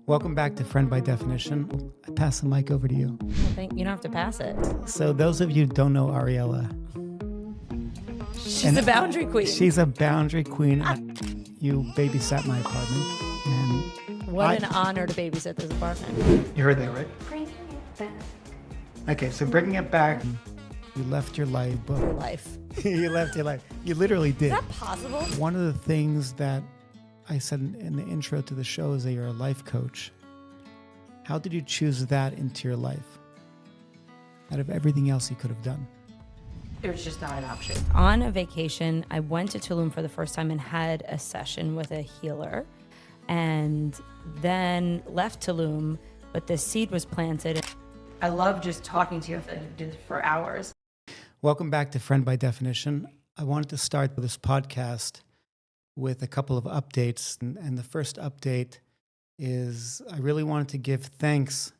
Welcome back to Friend by Definition. I pass the mic over to you. You don't have to pass it. So those of you who don't know Ariella, She's a boundary queen. she's a boundary queen. You babysat my apartment. And What an honor to babysit this apartment. you heard that, right? Bringing it back. Okay, so bringing it back, you left your life. Your life. You left your life. You literally did. Is that possible? One of the things that I said in the intro to the show is that you're a life coach. How did you choose that into your life out of everything else you could have done? It was just not an option. On a vacation, I went to Tulum for the first time and had a session with a healer, and then left Tulum, but the seed was planted. I love just talking to you for hours. Welcome back to Friend by Definition. I wanted to start this podcast with a couple of updates. And the first update is I really wanted to give thanks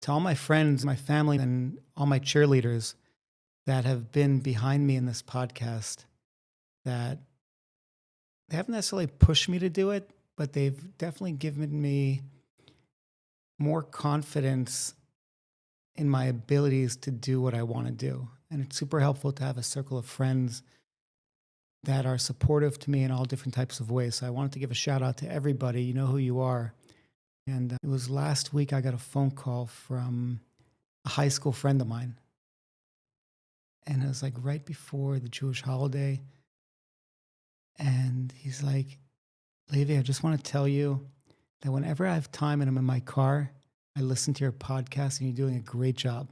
to all my friends, my family, and all my cheerleaders that have been behind me in this podcast, that they haven't necessarily pushed me to do it, but they've definitely given me more confidence in my abilities to do what I want to do. And it's super helpful to have a circle of friends that are supportive to me in all different types of ways. So I wanted to give a shout out to everybody. You know who you are. And it was last week I got a phone call from a high school friend of mine. And it was like right before the Jewish holiday. And he's like, Levi, I just want to tell you that whenever I have time and I'm in my car, I listen to your podcast and you're doing a great job.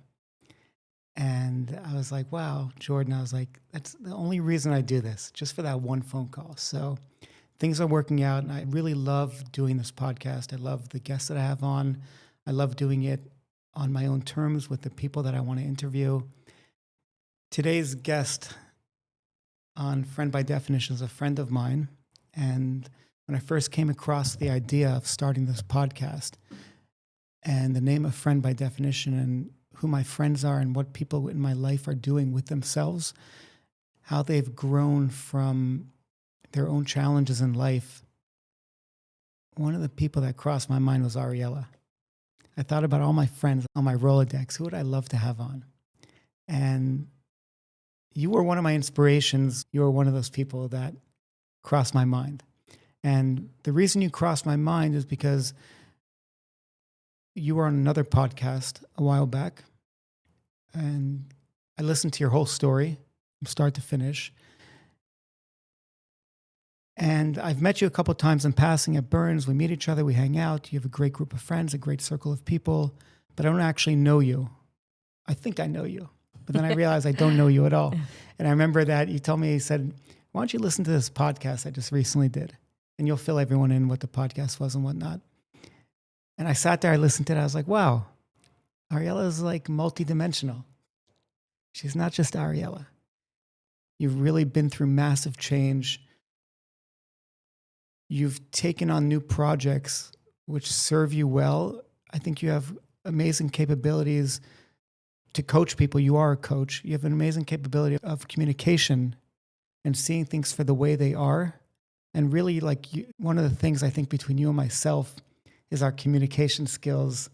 And I was like, wow, Jordan, I was like, that's the only reason I do this, just for that one phone call. So things are working out, and I really love doing this podcast. I love the guests that I have on. I love doing it on my own terms with the people that I want to interview. Today's guest on Friend by Definition is a friend of mine. And when I first came across the idea of starting this podcast and the name of Friend by Definition and who my friends are and what people in my life are doing with themselves, how they've grown from their own challenges in life, one of the people that crossed my mind was Ariella. I thought about all my friends on my Rolodex. Who would I love to have on? And you were one of my inspirations. You were one of those people that crossed my mind. And the reason you crossed my mind is because you were on another podcast a while back, and I listened to your whole story from start to finish. And I've met you a couple of times in passing at Burns. We meet each other, we hang out. You have a great group of friends, a great circle of people, but I don't actually know you. I think I know you, but then I realized I don't know you at all. And I remember that you told me, you said, why don't you listen to this podcast I just recently did? And you'll fill everyone in what the podcast was and whatnot. And I sat there, I listened to it, I was like, wow, Ariella is like multidimensional. She's not just Ariella. You've really been through massive change. You've taken on new projects which serve you well. I think you have amazing capabilities to coach people. You are a coach. You have an amazing capability of communication and seeing things for the way they are. And really, one of the things I think between you and myself is our communication skills,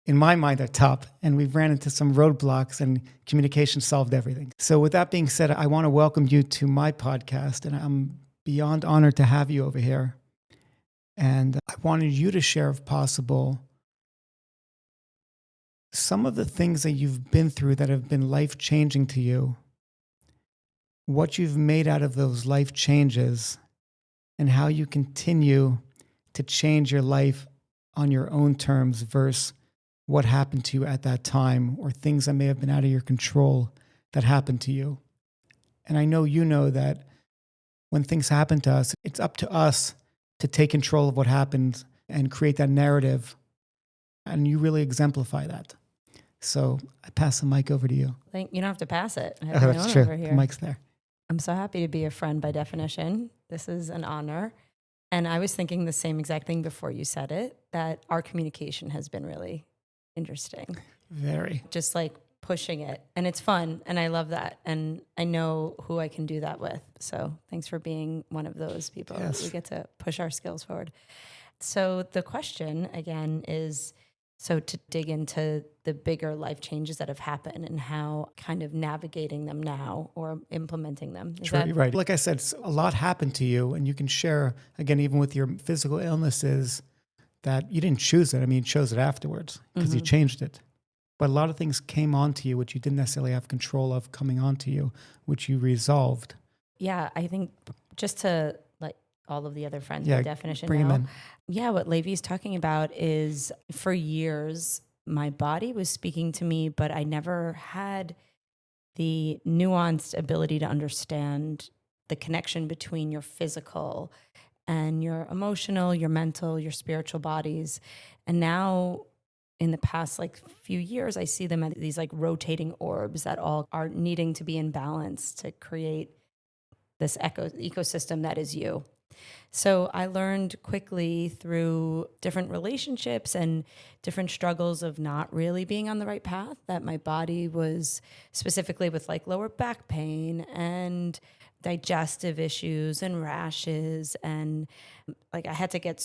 in my mind, are top. And we've ran into some roadblocks, and communication solved everything. So with that being said, I want to welcome you to my podcast, and I'm beyond honored to have you over here. And I wanted you to share, if possible, some of the things that you've been through that have been life-changing to you, what you've made out of those life changes, and how you continue to change your life on your own terms versus what happened to you at that time, or things that may have been out of your control that happened to you. And I know you know that when things happen to us, it's up to us to take control of what happened and create that narrative. And you really exemplify that. So I pass the mic over to you. You don't have to pass it. I Oh, have my that's own true. over here. The mic's there. I'm so happy to be a friend by definition. This is an honor. And I was thinking the same exact thing before you said it, that our communication has been really interesting. Very. Just like pushing it. And it's fun. And I love that. And I know who I can do that with. So thanks for being one of those people. Yes. We get to push our skills forward. So the question again is, so to dig into the bigger life changes that have happened and how kind of navigating them now or implementing them. Is True, that right. Like I said, a lot happened to you, and you can share, again, even with your physical illnesses, that you didn't choose it. I mean, you chose it afterwards because you changed it. But a lot of things came onto you, which you didn't necessarily have control of coming onto you, which you resolved. Yeah, I think just to like all of the other friends Yeah, by definition bring 'em now. in. Yeah, what Levi's talking about is for years, my body was speaking to me, but I never had the nuanced ability to understand the connection between your physical and your emotional, your mental, your spiritual bodies. And now in the past like few years, I see them as these like rotating orbs that all are needing to be in balance to create this ecosystem that is you. So I learned quickly through different relationships and different struggles of not really being on the right path that my body was specifically with like lower back pain and digestive issues and rashes, and like I had to get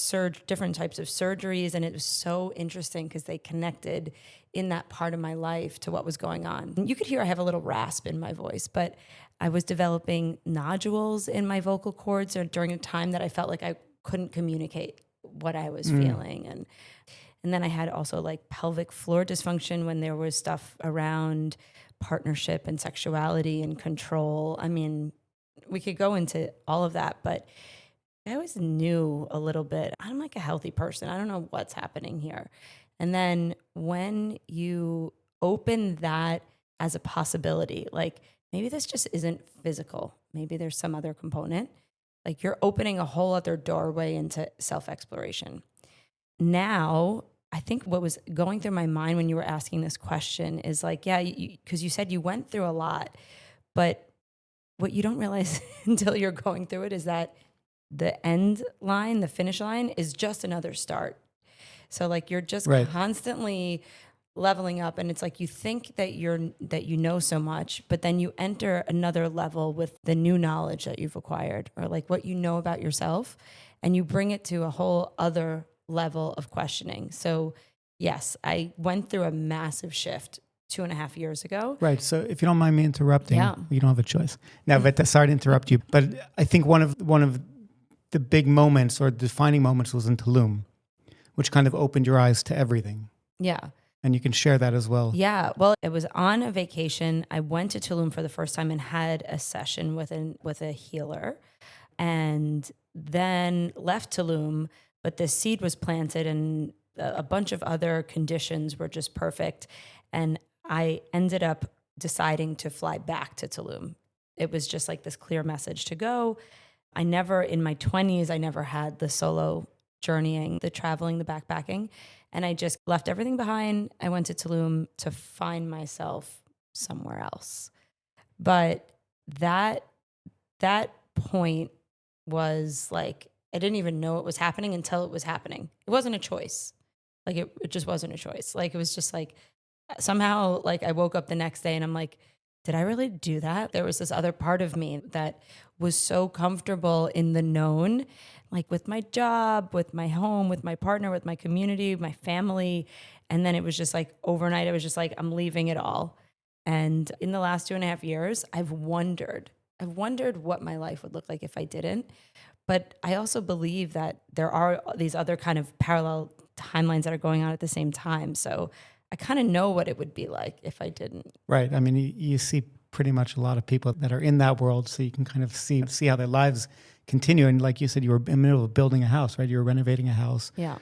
different types of surgeries, and it was so interesting because they connected in that part of my life to what was going on. You could hear I have a little rasp in my voice, but I was developing nodules in my vocal cords or during a time that I felt like I couldn't communicate what I was feeling. And then I had also like pelvic floor dysfunction when there was stuff around partnership and sexuality and control. I mean, we could go into all of that, but I always knew a little bit. I'm like a healthy person. I don't know what's happening here. And then when you open that as a possibility, like maybe this just isn't physical, maybe there's some other component, like you're opening a whole other doorway into self exploration. Now, I think what was going through my mind when you were asking this question is like, yeah, because you said you went through a lot, but what you don't realize until you're going through it is that the end line, the finish line is just another start. So like you're just Right. constantly leveling up, and it's like you think that you know so much, but then you enter another level with the new knowledge that you've acquired or like what you know about yourself, and you bring it to a whole other level of questioning. So yes, I went through a massive shift 2.5 years ago. Right. So if you don't mind me interrupting, Yeah. you don't have a choice. Now, but sorry to interrupt you, but I think one of the big moments or defining moments was in Tulum, which kind of opened your eyes to everything. Yeah. And you can share that as well. Yeah, well, it was on a vacation. I went to Tulum for the first time and had a session with a healer, and then left Tulum. But the seed was planted, and a bunch of other conditions were just perfect. And I ended up deciding to fly back to Tulum. It was just like this clear message to go. I never, in my 20s, I never had the solo journeying, the traveling, the backpacking. And I just left everything behind. I went to Tulum to find myself somewhere else. But that that point was like, I didn't even know it was happening until it was happening. It wasn't a choice. Like it just wasn't a choice. Like it was just like somehow like I woke up the next day and I'm like, did I really do that? There was this other part of me that was so comfortable in the known, like with my job, with my home, with my partner, with my community, my family. And then it was just like overnight, I was just like, I'm leaving it all. And in the last 2.5 years, I've wondered what my life would look like if I didn't. But I also believe that there are these other kind of parallel timelines that are going on at the same time. So I kind of know what it would be like if I didn't. Right. I mean, you see pretty much a lot of people that are in that world, so you can kind of see how their lives continue. And like you said, you were in the middle of building a house, right? You were renovating a house. Yeah.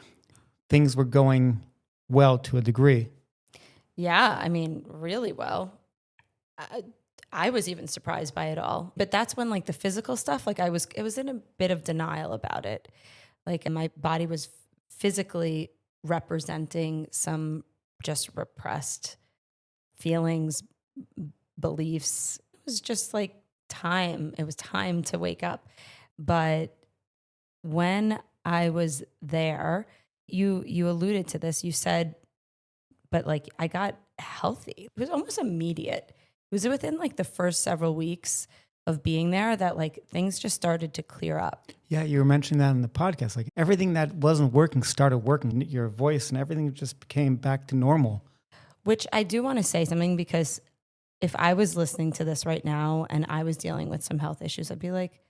Things were going well to a degree. Yeah. I mean, really well. I was even surprised by it all. But that's when like the physical stuff, like it was in a bit of denial about it. Like, and my body was physically representing some just repressed feelings, beliefs. It was just like time. It was time to wake up. But when I was there, you alluded to this. You said, but like I got healthy. It was almost immediate. It was within like the first several weeks. of being there that like things just started to clear up. Yeah, you were mentioning that in the podcast. Like everything that wasn't working started working. Your voice and everything just became back to normal. Which I do want to say something, because if I was listening to this right now and I was dealing with some health issues, I'd be like,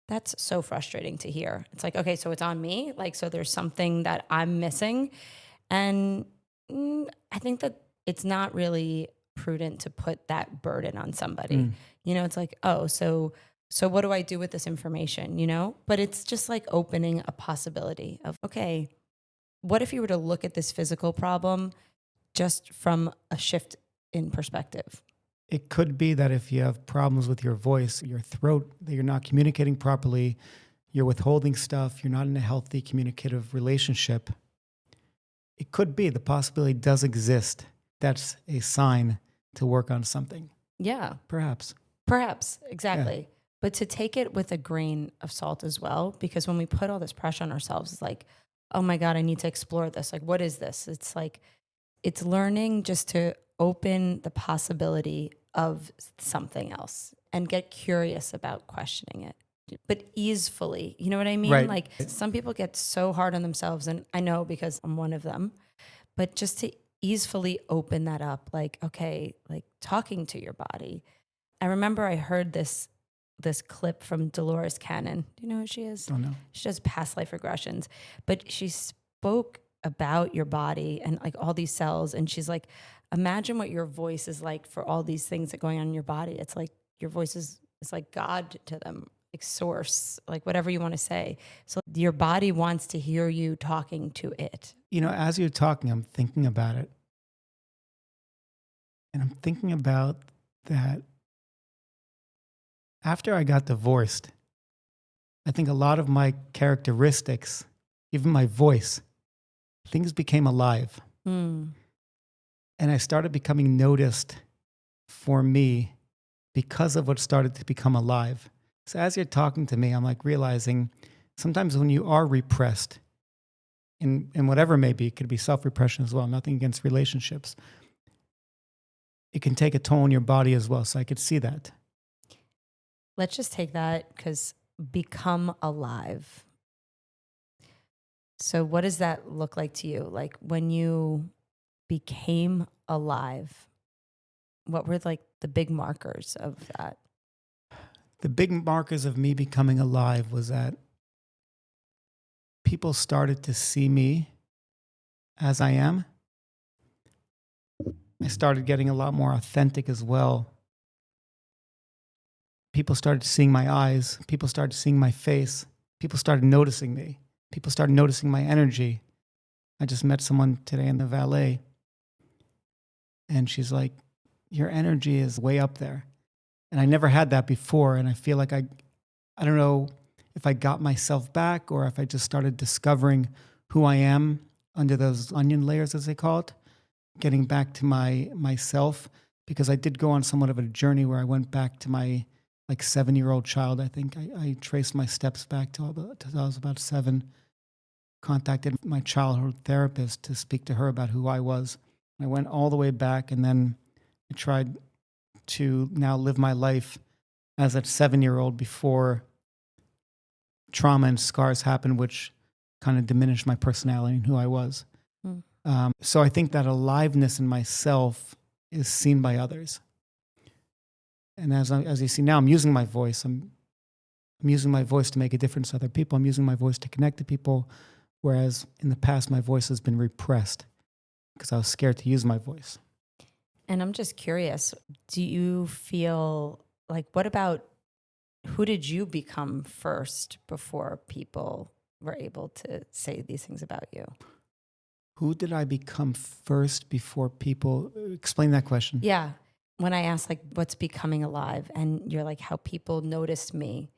that's so frustrating to hear. It's like, okay, so it's on me. Like, so there's something that I'm missing. And I think that it's not really prudent to put that burden on somebody. You know, it's like, oh, so what do I do with this information, you know? But it's just like opening a possibility of, okay, what if you were to look at this physical problem just from a shift in perspective? It could be that if you have problems with your voice, your throat, that you're not communicating properly, you're withholding stuff, you're not in a healthy communicative relationship. It could be, the possibility does exist. That's a sign to work on something. Yeah, Perhaps. exactly. Yeah. But to take it with a grain of salt as well, because when we put all this pressure on ourselves, it's like, oh my God, I need to explore this. Like, what is this? It's like, it's learning just to open the possibility of something else and get curious about questioning it, but easefully. You know what I mean? Right. Like some people get so hard on themselves, and I know because I'm one of them, but just to easefully open that up, like, okay, like talking to your body. I remember I heard this clip from Dolores Cannon. Do you know who she is? Don't know. She does past life regressions, but she spoke about your body and like all these cells. And she's like, imagine what your voice is like for all these things that are going on in your body. It's like your voice is like God to them, like source, like whatever you want to say. So your body wants to hear you talking to it. You know, as you're talking, I'm thinking about it. And I'm thinking about that after I got divorced, I think a lot of my characteristics, even my voice, things became alive. And I started becoming noticed for me because of what started to become alive. So as you're talking to me, I'm like realizing sometimes when you are repressed, in whatever it may be, it could be self-repression as well, nothing against relationships, it can take a toll on your body as well. So I could see that. Let's just take that, because become alive. So what does that look like to you? Like when you became alive, what were like the big markers of that? The big markers of me becoming alive was that people started to see me as I am. I started getting a lot more authentic as well. People started seeing my eyes. People started seeing my face. People started noticing me. People started noticing my energy. I just met someone today in the valet, and she's like, your energy is way up there. And I never had that before. And I feel like I don't know if I got myself back or if I just started discovering who I am under those onion layers, as they call it, getting back to myself, because I did go on somewhat of a journey where I went back to my 7-year-old child. I think I traced my steps back to I was about 7, contacted my childhood therapist to speak to her about who I was. I went all the way back, and then I tried to now live my life as a 7-year-old before trauma and scars happened, which kind of diminished my personality and who I was. So I think that aliveness in myself is seen by others. And as you see now, I'm using my voice. I'm using my voice to make a difference to other people. I'm using my voice to connect to people, whereas in the past, my voice has been repressed because I was scared to use my voice. And I'm just curious, do you feel like, what about, who did you become first before people were able to say these things about you? Who did I become first before people? Explain that question. Yeah. When I asked like, what's becoming alive? And you're like, how people noticed me.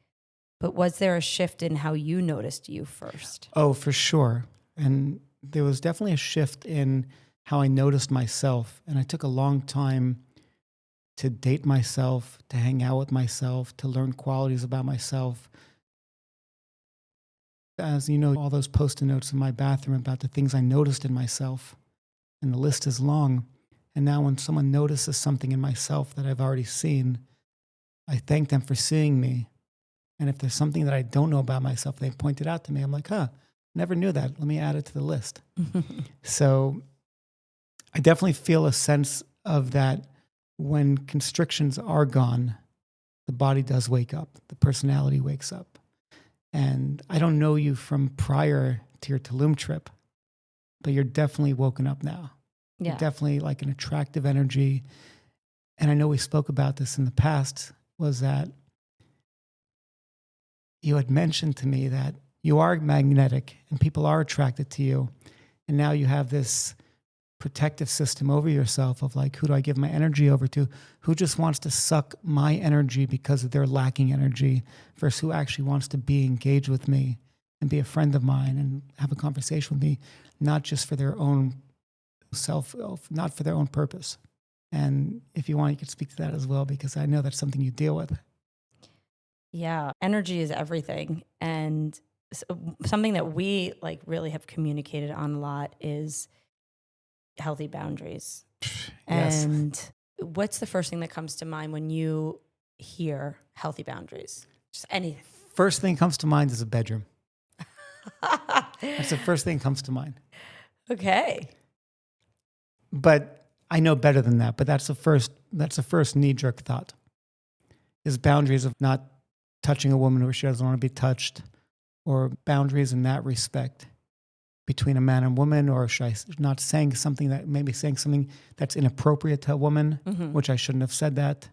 But was there a shift in how you noticed you first? Oh, for sure. And there was definitely a shift in how I noticed myself. And I took a long time to date myself, to hang out with myself, to learn qualities about myself. As you know, all those Post-it notes in my bathroom about the things I noticed in myself, and the list is long. And now when someone notices something in myself that I've already seen, I thank them for seeing me. And if there's something that I don't know about myself, they point it out to me. I'm like, never knew that. Let me add it to the list. So I definitely feel a sense of that when constrictions are gone, the body does wake up, the personality wakes up. And I don't know you from prior to your Tulum trip, but you're definitely woken up now. Yeah. You're definitely like an attractive energy. And I know we spoke about this in the past, was that you had mentioned to me that you are magnetic and people are attracted to you. And now you have this protective system over yourself of like, who do I give my energy over to? Who just wants to suck my energy because they're lacking energy versus who actually wants to be engaged with me and be a friend of mine and have a conversation with me, not just for their own self, not for their own purpose. And if you want, you could speak to that as well, because I know that's something you deal with. Yeah. Energy is everything. And something that we like really have communicated on a lot is healthy boundaries. Yes. And what's the first thing that comes to mind when you hear healthy boundaries? Just anything. First thing comes to mind is a bedroom. That's the first thing that comes to mind. Okay. But I know better than that. But that's the first knee-jerk thought. Is boundaries of not touching a woman where she doesn't want to be touched, or boundaries in that respect between a man and woman, or should I not saying something that's inappropriate to a woman, which I shouldn't have said that.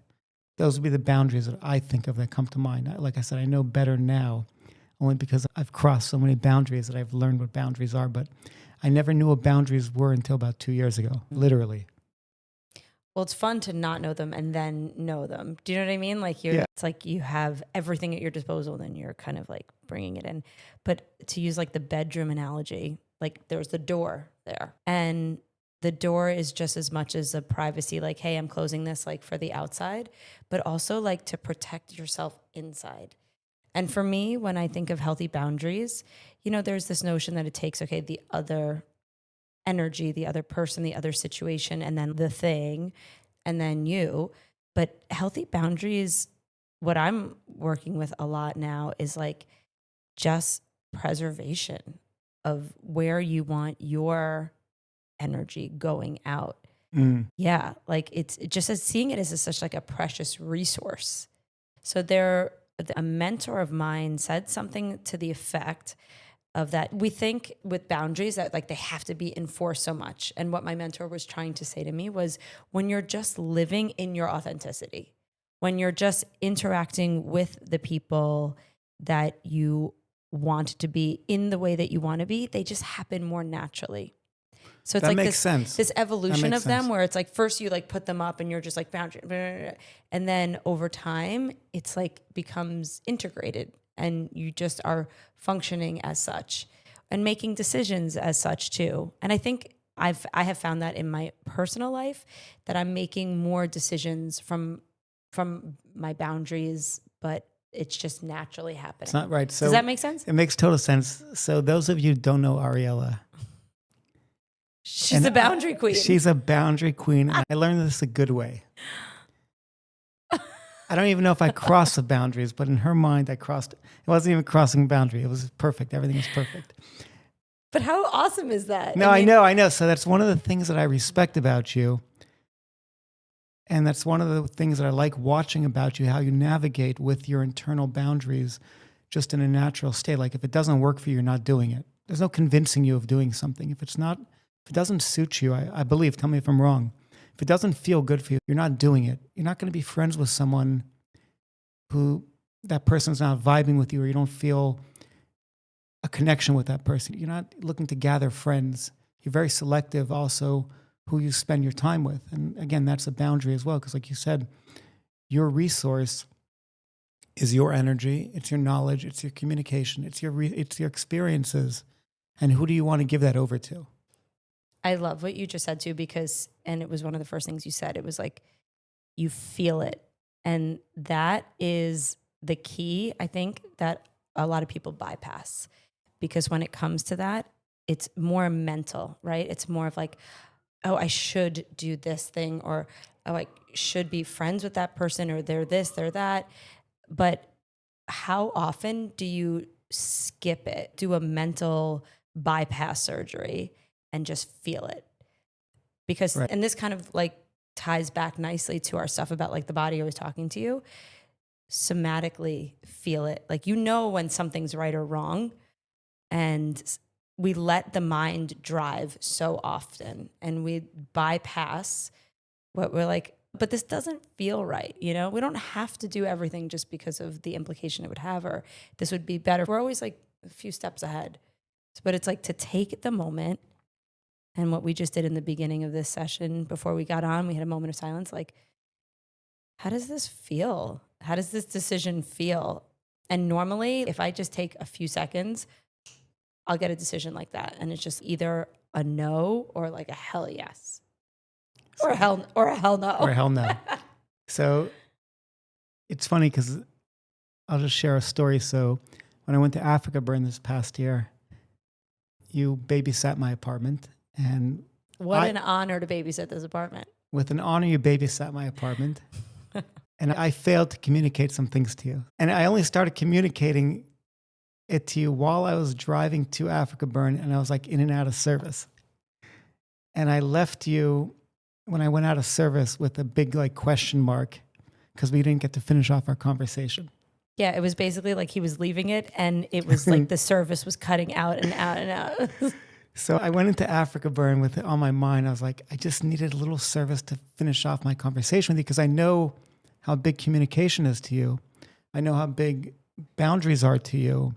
Those would be the boundaries that I think of that come to mind. Like I said, I know better now, only because I've crossed so many boundaries that I've learned what boundaries are. But I never knew what boundaries were until about 2 years ago, literally. Well, it's fun to not know them and then know them. Do you know what I mean? Like it's like you have everything at your disposal, and then you're kind of like bringing it in. But to use like the bedroom analogy, like there's the door there, and the door is just as much as a privacy, like, hey, I'm closing this like for the outside, but also like to protect yourself inside. And for me, when I think of healthy boundaries, there's this notion that it takes, okay, the other energy, the other person, the other situation, and then the thing, and then you. But healthy boundaries, what I'm working with a lot now is like just preservation of where you want your energy going out. Yeah, like it's just as seeing it as such like a precious resource. So a mentor of mine said something to the effect of that. We think with boundaries that like they have to be enforced so much. And what my mentor was trying to say to me was, when you're just living in your authenticity, when you're just interacting with the people that you want to be in the way that you want to be, they just happen more naturally. So it's that like makes sense. This evolution makes of them sense. where it's like first you like put them up and you're just like boundary, blah, blah, blah. And then over time it's like becomes integrated and you just are functioning as such and making decisions as such too. And I think I have found that in my personal life that I'm making more decisions from my boundaries, but it's just naturally happening. It's not right. So does that make sense? It makes total sense. So those of you who don't know Ariella, She's a boundary queen. She's a boundary queen. And I learned this a good way. I don't even know if I crossed the boundaries, but in her mind, I crossed. It wasn't even crossing a boundary. It was perfect. Everything was perfect. But how awesome is that? No, I know. So that's one of the things that I respect about you. And that's one of the things that I like watching about you, how you navigate with your internal boundaries just in a natural state. Like if it doesn't work for you, you're not doing it. There's no convincing you of doing something. If it doesn't suit you, I believe, tell me if I'm wrong. If it doesn't feel good for you, you're not doing it. You're not going to be friends with someone who that person's not vibing with you, or you don't feel a connection with that person. You're not looking to gather friends. You're very selective also who you spend your time with. And again, that's a boundary as well, because like you said, your resource is your energy, it's your knowledge, it's your communication, it's your experiences. And who do you want to give that over to? I love what you just said too, because, and it was one of the first things you said, it was like, you feel it. And that is the key, I think, that a lot of people bypass, because when it comes to that, it's more mental, right? It's more of like, oh, I should do this thing, or oh, I should be friends with that person, or they're this, they're that. But how often do you skip it, do a mental bypass surgery and just feel it? Because, Right. and this kind of like ties back nicely to our stuff about like the body I was talking to you. Somatically feel it. Like, you know, when something's right or wrong, and we let the mind drive so often, and we bypass what we're like, but this doesn't feel right. You know, we don't have to do everything just because of the implication it would have, or this would be better. We're always like a few steps ahead. But it's like to take the moment. And what we just did in the beginning of this session before we got on, we had a moment of silence. Like, how does this feel? How does this decision feel? And normally, if I just take a few seconds, I'll get a decision like that. And it's just either a no or like a hell yes. Or a hell no. Or hell no. So it's funny because I'll just share a story. So when I went to Africa Burn this past year, you babysat my apartment, and What an honor to babysit this apartment. with an honor, you babysat my apartment. And I failed to communicate some things to you. And I only started communicating it to you while I was driving to Africa Burn, and I was like in and out of service. And I left you when I went out of service with a big like question mark because we didn't get to finish off our conversation. Yeah, it was basically like he was leaving it, and it was like the service was cutting out and out and out. So I went into Africa Burn with it on my mind. I was like, I just needed a little service to finish off my conversation with you because I know how big communication is to you. I know how big boundaries are to you.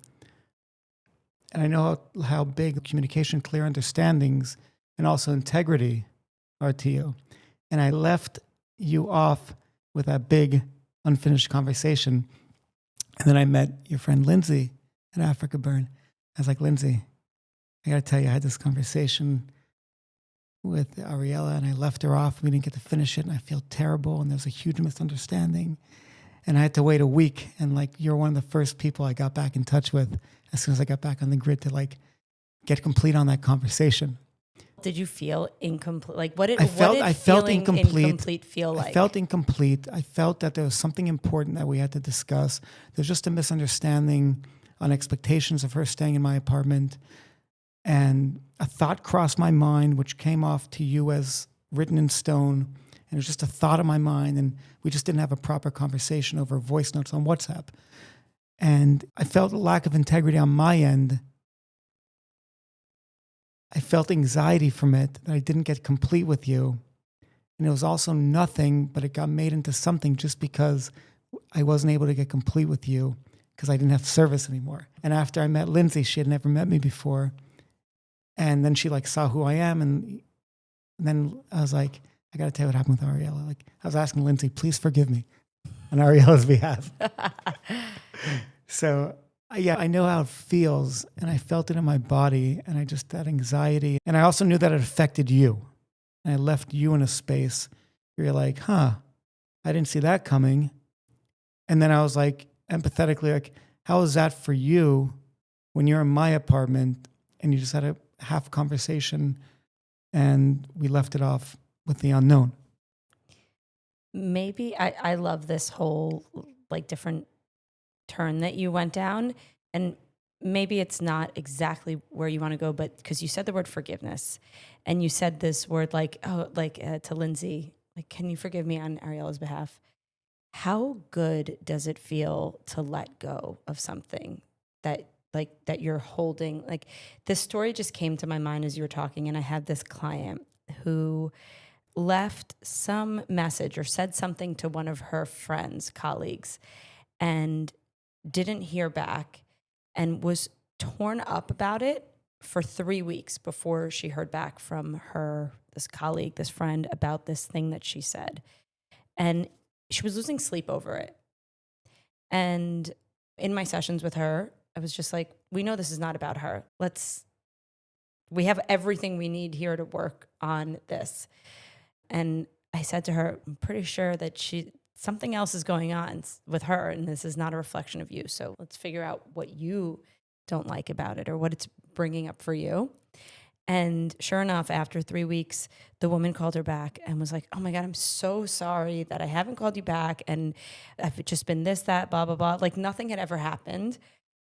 And I know how big communication, clear understandings, and also integrity are to you. And I left you off with that big unfinished conversation. And then I met your friend Lindsay at Africa Burn. I was like, Lindsay, I got to tell you, I had this conversation with Ariella, and I left her off. We didn't get to finish it, and I feel terrible, and there's a huge misunderstanding. And I had to wait a week, and like you're one of the first people I got back in touch with as soon as I got back on the grid to like get complete on that conversation. Did you feel incomplete? Like, what did I felt incomplete feel like? I felt incomplete. I felt that there was something important that we had to discuss. There's just a misunderstanding on expectations of her staying in my apartment. And a thought crossed my mind, which came off to you as written in stone. And it was just a thought in my mind. And we just didn't have a proper conversation over voice notes on WhatsApp. And I felt a lack of integrity on my end. I felt anxiety from it that I didn't get complete with you. And it was also nothing, but it got made into something just because I wasn't able to get complete with you because I didn't have service anymore. And after I met Lindsay, she had never met me before. And then she like saw who I am. And then I was like, I got to tell you what happened with Ariella. Like I was asking Lindsay, please forgive me on Ariella's behalf. So yeah, I know how it feels, and I felt it in my body, and I just, that anxiety. And I also knew that it affected you. And I left you in a space where you're like, huh, I didn't see that coming. And then I was like, empathetically, like, how is that for you when you're in my apartment and you just had a half conversation and we left it off with the unknown? Maybe I love this whole like different turn that you went down, and maybe it's not exactly where you want to go, but because you said the word forgiveness, and you said this word like, oh, like to Lindsay, like, can you forgive me on Ariella's behalf? How good does it feel to let go of something that like that you're holding? Like, this story just came to my mind as you were talking, and I had this client who left some message or said something to one of her friends, colleagues, and didn't hear back, and was torn up about it for 3 weeks before she heard back from her, this colleague, this friend, about this thing that she said. And she was losing sleep over it. And in my sessions with her, I was just like, we know this is not about her. We have everything we need here to work on this. And I said to her, I'm pretty sure that something else is going on with her, and this is not a reflection of you. So let's figure out what you don't like about it or what it's bringing up for you. And sure enough, after 3 weeks, the woman called her back and was like, "Oh my God, I'm so sorry that I haven't called you back. And I've just been this, that, blah, blah, blah." Like nothing had ever happened.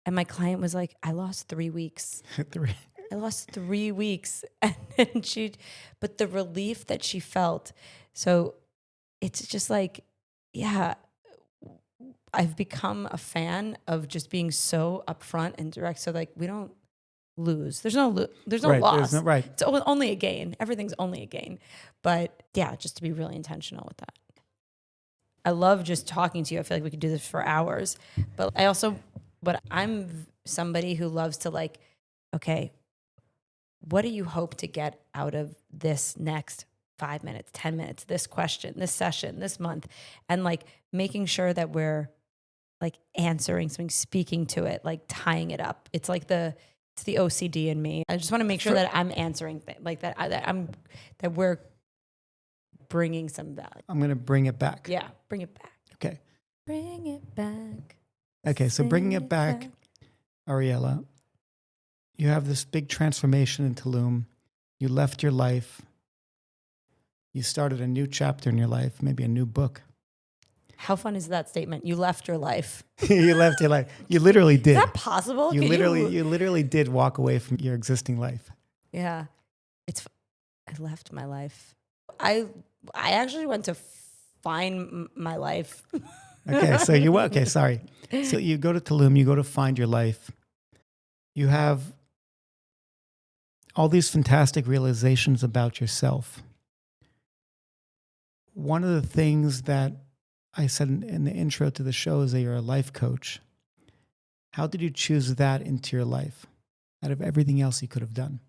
And my client was like, "I lost 3 weeks. Three. I lost 3 weeks." And but the relief that she felt. So it's just like, yeah, I've become a fan of just being so upfront and direct. So like, we don't lose. There's no Right. loss. There's no right. It's only a gain. Everything's only a gain. But yeah, just to be really intentional with that. I love just talking to you. I feel like we could do this for hours. But I'm somebody who loves to like, okay, what do you hope to get out of this next 5 minutes, 10 minutes, this question, this session, this month? And like making sure that we're like answering something, speaking to it, like tying it up. It's like it's the OCD in me. I just want to make sure that I'm answering things like that. That we're bringing some value. I'm going to bring it back. Yeah, bring it back. Okay. Bring it back. Okay. So bringing it back, Ariella, you have this big transformation in Tulum. You left your life. You started a new chapter in your life, maybe a new book. How fun is that statement? You left your life. You left your life. You literally did. Is that possible? You literally did walk away from your existing life. Yeah. I left my life. I actually went to find my life. Okay, so sorry. So you go to Tulum, you go to find your life. You have all these fantastic realizations about yourself. One of the things that I said in the intro to the show is that you're a life coach. How did you choose that into your life out of everything else you could have done?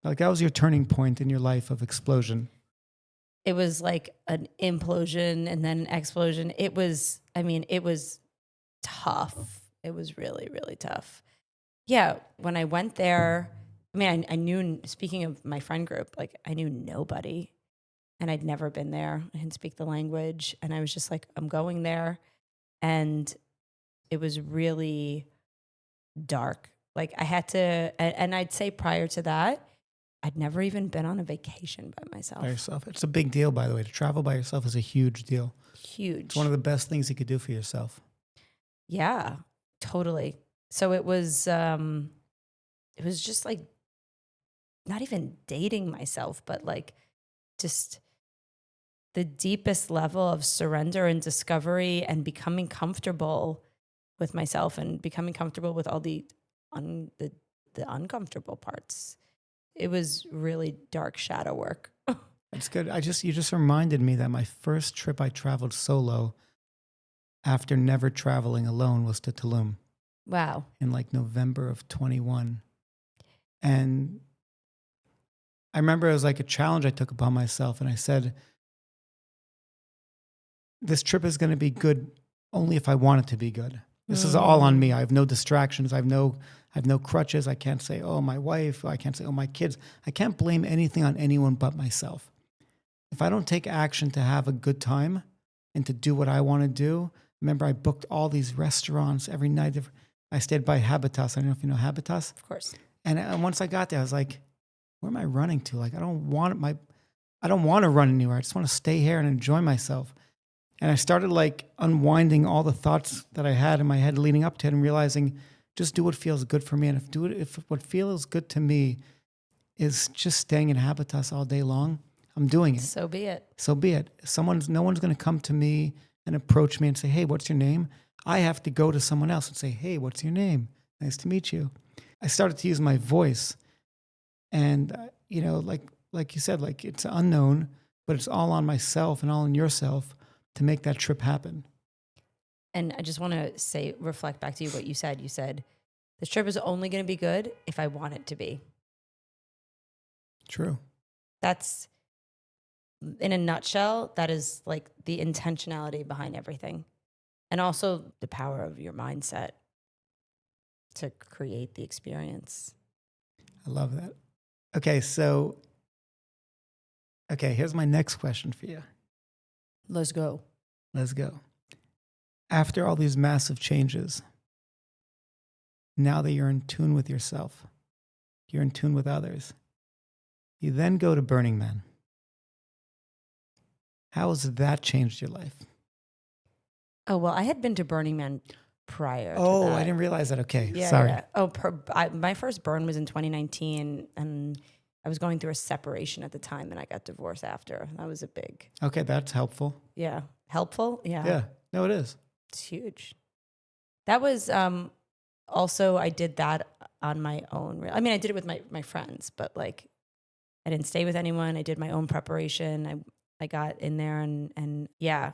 Like that was your turning point in your life of explosion. It was like an implosion and then an explosion. It was tough. It was really, really tough. Yeah. When I went there, I knew, speaking of my friend group, like I knew nobody and I'd never been there. I didn't speak the language. And I was just like, I'm going there. And it was really dark. Like I had to, and I'd say prior to that, I'd never even been on a vacation by myself. By yourself. It's a big deal, by the way. To travel by yourself is a huge deal. Huge. It's one of the best things you could do for yourself. Yeah, totally. So it was just like not even dating myself, but like just the deepest level of surrender and discovery and becoming comfortable with myself and becoming comfortable with all the uncomfortable parts. It was really dark shadow work. It's good. You just reminded me that my first trip I traveled solo after never traveling alone was to Tulum. Wow. In like November of 21. And I remember it was like a challenge I took upon myself. And I said, this trip is going to be good only if I want it to be good. This is all on me. I have no distractions. I have no crutches. I can't say, oh, my wife. I can't say, oh, my kids. I can't blame anything on anyone but myself. If I don't take action to have a good time and to do what I want to do, remember I booked all these restaurants every night. I stayed by Habitas. I don't know if you know Habitas. Of course. And once I got there, I was like, where am I running to? Like, I don't want to run anywhere. I just want to stay here and enjoy myself. And I started like unwinding all the thoughts that I had in my head leading up to it and realizing just do what feels good for me. And if what feels good to me is just staying in Habitas all day long, I'm doing it. So be it. So be it. No one's going to come to me and approach me and say, hey, what's your name? I have to go to someone else and say, hey, what's your name? Nice to meet you. I started to use my voice. And, like you said, like it's unknown, but it's all on myself and all on yourself to make that trip happen. And I just want to reflect back to you what you said. You said, this trip is only going to be good if I want it to be. True. That's, in a nutshell, that is like the intentionality behind everything. And also the power of your mindset to create the experience. I love that. Okay, here's my next question for you. Let's go. After all these massive changes, now that you're in tune with yourself, you're in tune with others, you then go to Burning Man. How has that changed your life? Oh, well, I had been to Burning Man prior to Oh, that. I didn't realize that. Okay, Yeah, sorry. yeah. Oh, my first burn was in 2019, and I was going through a separation at the time, and I got divorced after. That was a big... Okay, that's helpful. Yeah. Helpful? Yeah. Yeah, no, it is. It's huge. That was also, I did that on my own. I mean, I did it with my friends, but like I didn't stay with anyone. I did my own preparation. I got in there and yeah,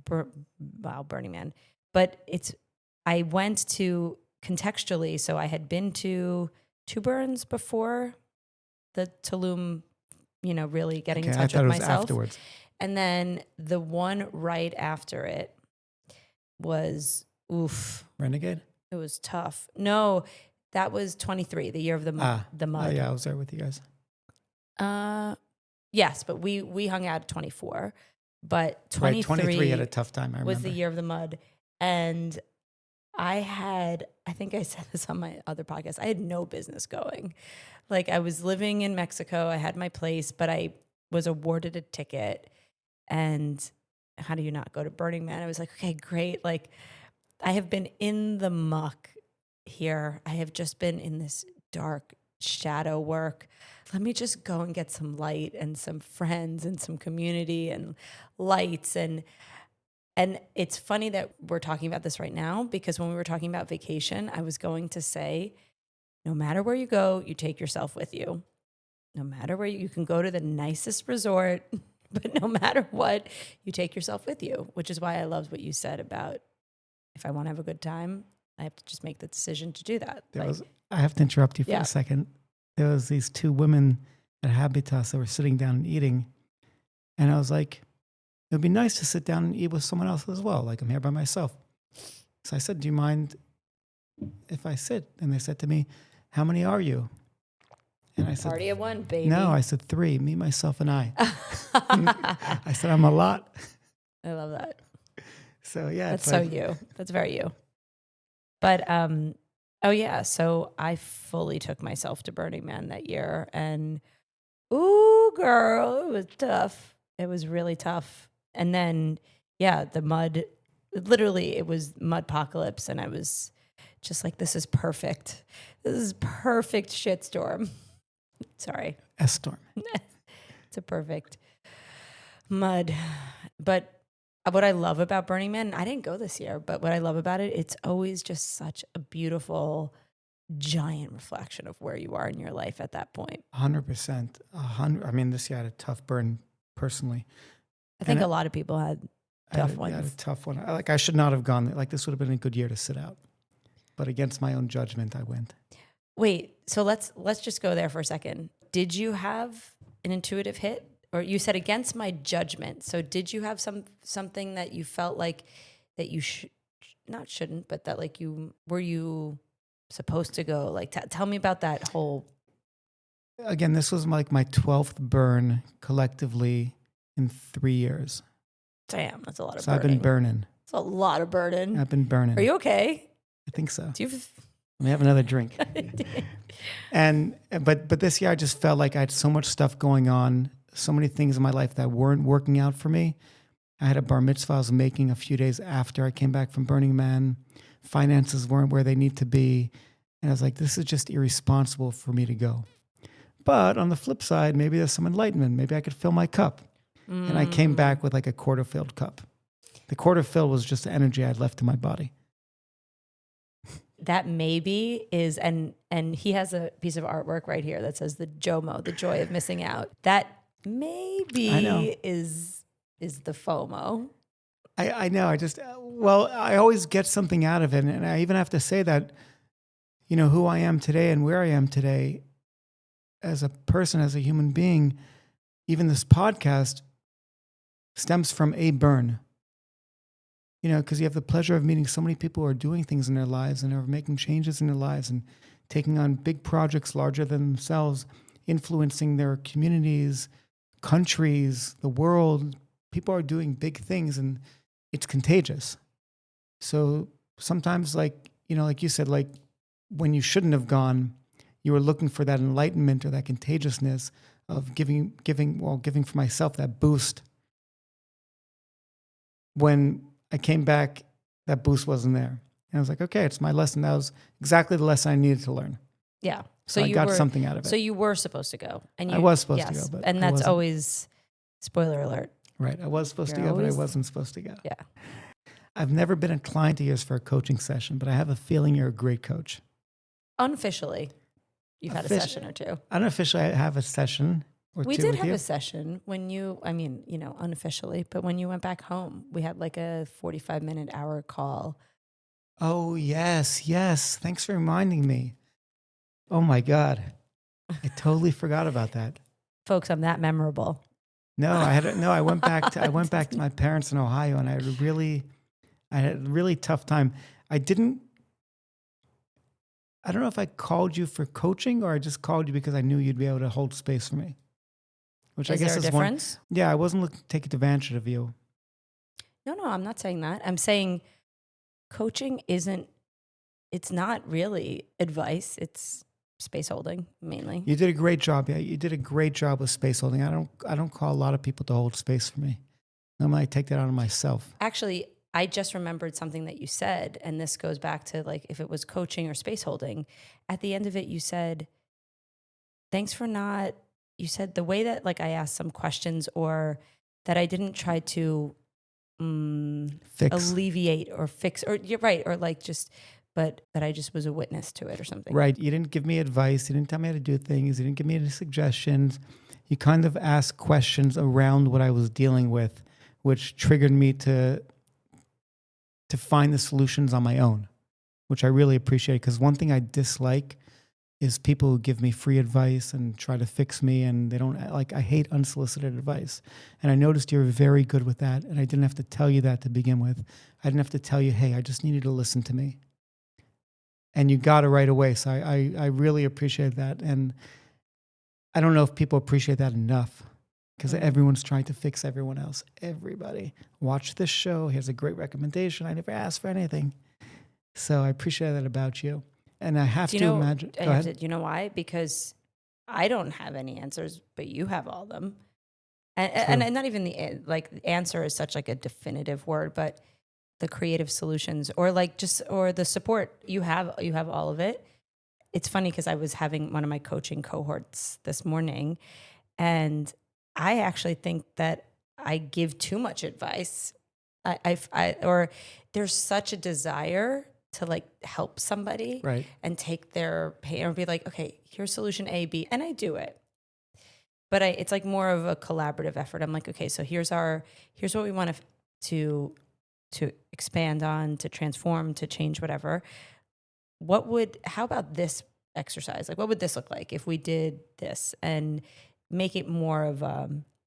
Burning Man. But I went to contextually, so I had been to two burns before the Tulum, really getting in touch with myself. It was afterwards. And then the one right after it was oof. Renegade? It was tough. No, that was 23, the year of the mud. Oh, yeah, I was there with you guys. Yes, but we hung out at 24. But 23 had a tough time, I remember. Was the year of the mud. And I think I said this on my other podcast, I had no business going. Like I was living in Mexico, I had my place, but I was awarded a ticket. And how do you not go to Burning Man? I was like, okay, great. Like I have been in the muck here. I have just been in this dark shadow work. Let me just go and get some light and some friends and some community and lights. And it's funny that we're talking about this right now, because when we were talking about vacation, I was going to say, no matter where you go, you take yourself with you. No matter where you can go to the nicest resort, but no matter what, you take yourself with you, which is why I loved what you said about if I want to have a good time, I have to just make the decision to do that. I have to interrupt you for Yeah. a second. there was these two women at Habitas that were sitting down and eating. And I was like, it would be nice to sit down and eat with someone else as well. Like I'm here by myself. So I said, do you mind if I sit? And they said to me, how many are you? And I said, Party of one, baby. no, I said 3, me, myself, and I. I said, I'm a lot. I love that. So yeah. That's it's so like, you. That's very you. But oh yeah, so I fully took myself to Burning Man that year, and ooh, girl, it was tough. It was really tough. And then yeah, the mud. Literally, it was mud apocalypse, and I was just like, "This is perfect. This is perfect shitstorm." Sorry, a storm. it's a perfect mud. But what I love about Burning Man, I didn't go this year, but what I love about it, it's always just such a beautiful, giant reflection of where you are in your life at that point. 100%. 100. I mean, this year I had a tough burn personally. I think And a lot of people had I had tough I had a ones. tough one. I should not have gone. Like this would have been a good year to sit out. But against my own judgment, I went. Wait, so let's just go there for a second. Did you have an intuitive hit? Or you said against my judgment. So did you have something that you felt like that you not shouldn't, but that like were you supposed to go? Like tell me about that whole. Again, this was like my 12th burn collectively in 3 years. Damn, that's a lot of So burning. I've been burning. It's a lot of burden. I've been burning. Are you okay? I think so. Do you? Let me have another drink. But this year I just felt like I had so much stuff going on, so many things in my life that weren't working out for me. I had a bar mitzvah I was making a few days after I came back from Burning Man. Finances weren't where they need to be. And I was like, this is just irresponsible for me to go. But on the flip side, maybe there's some enlightenment. Maybe I could fill my cup. And I came back with like a quarter filled cup. The quarter filled was just the energy I had left in my body. That maybe is, and he has a piece of artwork right here that says the JOMO, the joy of missing out. That I know. maybe is the FOMO. I know. I always get something out of it. And I even have to say that, who I am today and where I am today as a person, as a human being, even this podcast stems from a burn. Because you have the pleasure of meeting so many people who are doing things in their lives and are making changes in their lives and taking on big projects larger than themselves, influencing their communities, countries, the world. People are doing big things and it's contagious. So sometimes like you said, like when you shouldn't have gone, you were looking for that enlightenment or that contagiousness of giving for myself that boost. When I came back, that boost wasn't there. And I was like, okay, it's my lesson. That was exactly the lesson I needed to learn. Yeah. So I got something out of it. So you were supposed to go, and I was supposed to go, but and I that's wasn't. always spoiler alert. Right. I was supposed to go, but I wasn't supposed to go. Yeah. I've never been a client of yours for a coaching session, but I have a feeling you're a great coach. Unofficially, you've had a session or two. Unofficially, I have a session or We two did with have you. a session when unofficially, but when you went back home, we had like a 45-minute hour call. Oh, yes. Thanks for reminding me. Oh, my God. I totally forgot about that. Folks, I'm that memorable. No, I went back to my parents in Ohio, and I had a really tough time. I don't know if I called you for coaching or I just called you because I knew you'd be able to hold space for me. Which I guess there a is difference? Yeah, I wasn't looking to take advantage of you. No, I'm not saying that. I'm saying coaching it's not really advice. It's space holding mainly. You did a great job. Yeah, you did a great job with space holding. I don't call a lot of people to hold space for me. Normally I take that on myself. Actually, I just remembered something that you said, and this goes back to like if it was coaching or space holding. At the end of it, you said, thanks for not, you said the way that like I asked some questions or that I didn't try to Fix. alleviate or fix, or you're right, or like just, but that I just was a witness to it or something. Right. You didn't give me advice. You didn't tell me how to do things. You didn't give me any suggestions. You kind of asked questions around what I was dealing with, which triggered me to find the solutions on my own, which I really appreciate. Because one thing I dislike is people who give me free advice and try to fix me, and they don't like, I hate unsolicited advice. And I noticed you're very good with that. And I didn't have to tell you that to begin with. I didn't have to tell you, hey, I just need you to listen to me. And you got it right away. So I really appreciate that. And I don't know if people appreciate that enough, because everyone's trying to fix everyone else. Everybody, watch this show. Here's a great recommendation. I never asked for anything. So I appreciate that about you. And I have to imagine. Go ahead. You know why? Because I don't have any answers, but you have all of them. And not even the answer is such like a definitive word, but the creative solutions or the support, you have all of it. It's funny because I was having one of my coaching cohorts this morning, and I actually think that I give too much advice. Or there's such a desire to like help somebody, Right. and take their pain and be like, okay, here's solution A, B, and I do it. But it's like more of a collaborative effort. I'm like, okay, so here's what we want to expand on, to transform, to change, whatever. How about this exercise? Like, what would this look like if we did this, and make it more of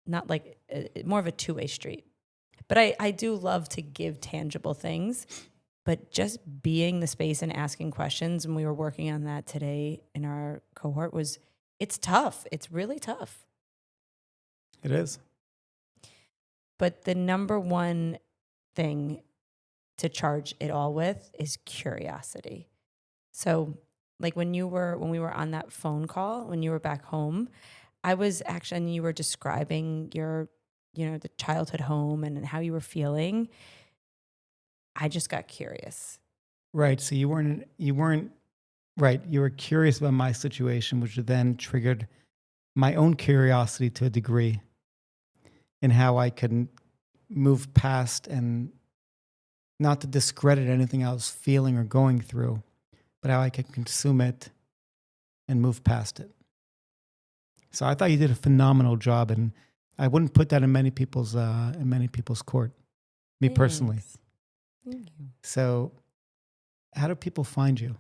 not like more of a two-way street. But I do love to give tangible things, but just being the space and asking questions, and we were working on that today in our cohort, it's tough. It's really tough. It is. But the number one thing to charge it all with is curiosity. So like when we were on that phone call, when you were back home, I was actually, and you were describing your, the childhood home and how you were feeling. I just got curious. Right. So you weren't right. You were curious about my situation, which then triggered my own curiosity to a degree in how I could move past, and not to discredit anything I was feeling or going through, but how I could consume it and move past it. So I thought you did a phenomenal job, and I wouldn't put that in many people's court, me Thanks. personally. Thank you. So how do people find you?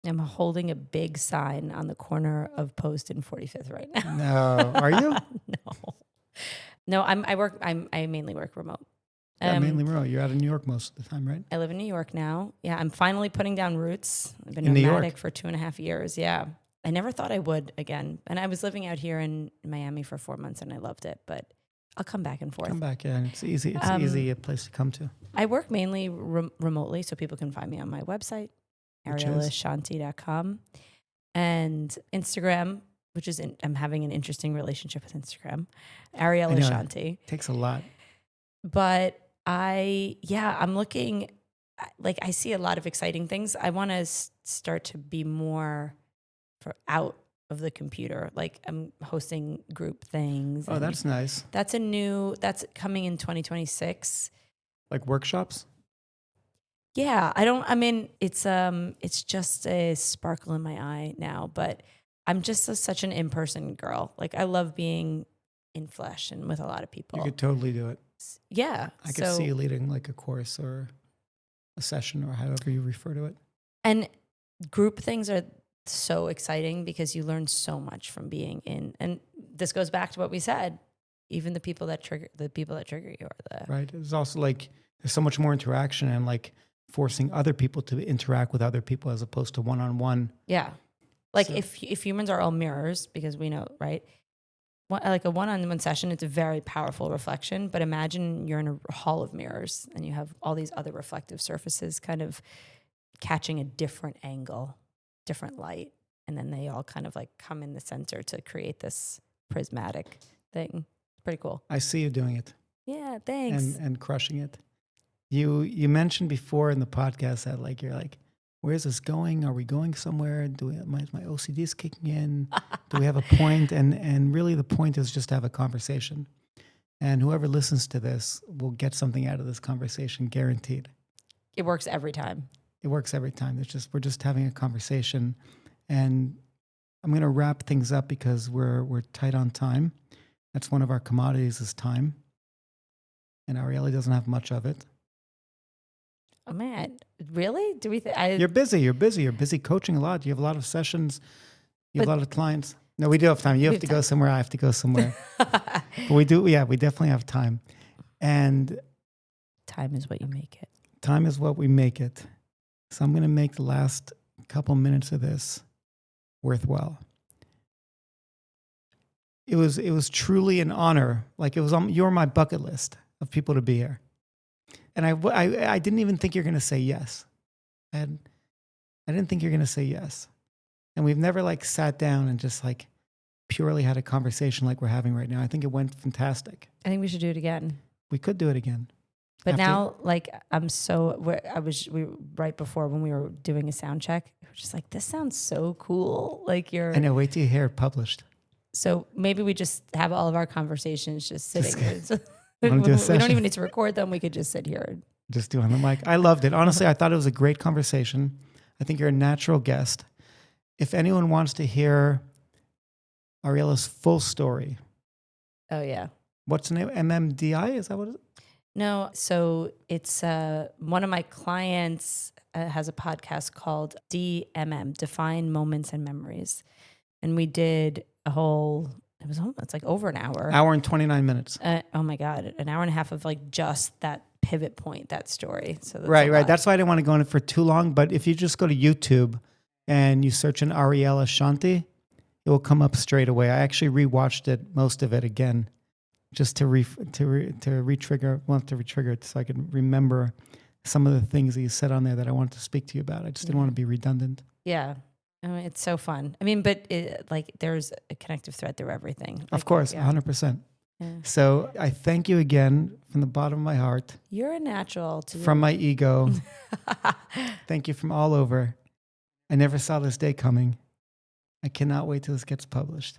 I'm holding a big sign on the corner of Post and 45th right now. No, are you? No, I mainly work remote. Yeah, mainly remote. You're out of New York most of the time, right? I live in New York now. Yeah, I'm finally putting down roots. I've been In New York? nomadic for 2.5 years. Yeah. I never thought I would again. And I was living out here in Miami for 4 months and I loved it, but I'll come back and forth. Come back, yeah. It's easy. It's easy a place to come to. I work mainly remotely, so people can find me on my website, ariellashanti.com, and Instagram, which is I'm having an interesting relationship with Instagram, Ariella Shanti. It takes a lot. But I'm looking, like I see a lot of exciting things. I want to start to be more out of the computer. Like I'm hosting group things. Oh, that's nice. That's coming in 2026. Like workshops? Yeah, it's just a sparkle in my eye now, but I'm just such an in-person girl. Like I love being in flesh and with a lot of people. You could totally do it. Yeah. I could see you leading like a course or a session or however you refer to it. And group things are so exciting because you learn so much from being in. And this goes back to what we said. Even the people that trigger you are the right. It's also like there's so much more interaction and like forcing other people to interact with other people as opposed to one-on-one. Yeah. Like if humans are all mirrors, because we know, right? Like a one-on-one session, it's a very powerful reflection, but imagine you're in a hall of mirrors and you have all these other reflective surfaces kind of catching a different angle, different light, and then they all kind of like come in the center to create this prismatic thing. Pretty cool. I see you doing it. Yeah, thanks. And crushing it. You mentioned before in the podcast that like you're like, where's this going? Are we going somewhere? My OCD's kicking in? Do we have a point? And really the point is just to have a conversation. And whoever listens to this will get something out of this conversation, guaranteed. It works every time. It works every time. We're just having a conversation. And I'm going to wrap things up because we're tight on time. That's one of our commodities is time. And Ariella doesn't have much of it. Oh man, really? Do we? You're busy. You're busy. You're busy coaching a lot. You have a lot of sessions. You have a lot of clients. No, we do have time. You have to go somewhere. I have to go somewhere. But we do. Yeah, we definitely have time. And Time is what you make it. time is what we make it. So I'm going to make the last couple minutes of this worthwhile. It was truly an honor. Like, it was on you're on my bucket list of people to be here. And I didn't even think you're going to say yes. I didn't think you're going to say yes. And we've never like sat down and just like purely had a conversation like we're having right now. I think it went fantastic. I think we should do it again. We could do it again. But After- now, like, we right before when we were doing a sound check, we were just like, this sounds so cool. Like I know, wait till you hear it published. So maybe we just have all of our conversations just sitting. Wanna do a We don't session? even need to record them. We could just sit here. Just do it on the mic. I loved it. Honestly, I thought it was a great conversation. I think you're a natural guest. If anyone wants to hear Ariella's full story, Oh, yeah. what's the name? MMDI? Is that what it is? No, so it's one of my clients has a podcast called DMM, Define Moments and Memories. And we did a whole, it's like over an hour. Hour and 29 minutes. Oh my God, an hour and a half of like just that pivot point, that story. So that's Right. a lot. That's why I didn't want to go in it for too long. But if you just go to YouTube and you search in Ariella Shanti, it will come up straight away. I actually rewatched it, most of it again, just to re-trigger it so I could remember some of the things that you said on there that I wanted to speak to you about. I just didn't want to be redundant. Yeah. I mean, it's so fun. I mean, but like there's a connective thread through everything. Like, Of course, yeah. 100%. Yeah. So I thank you again from the bottom of my heart, You're a natural. from my ego. Thank you from all over. I never saw this day coming. I cannot wait till this gets published.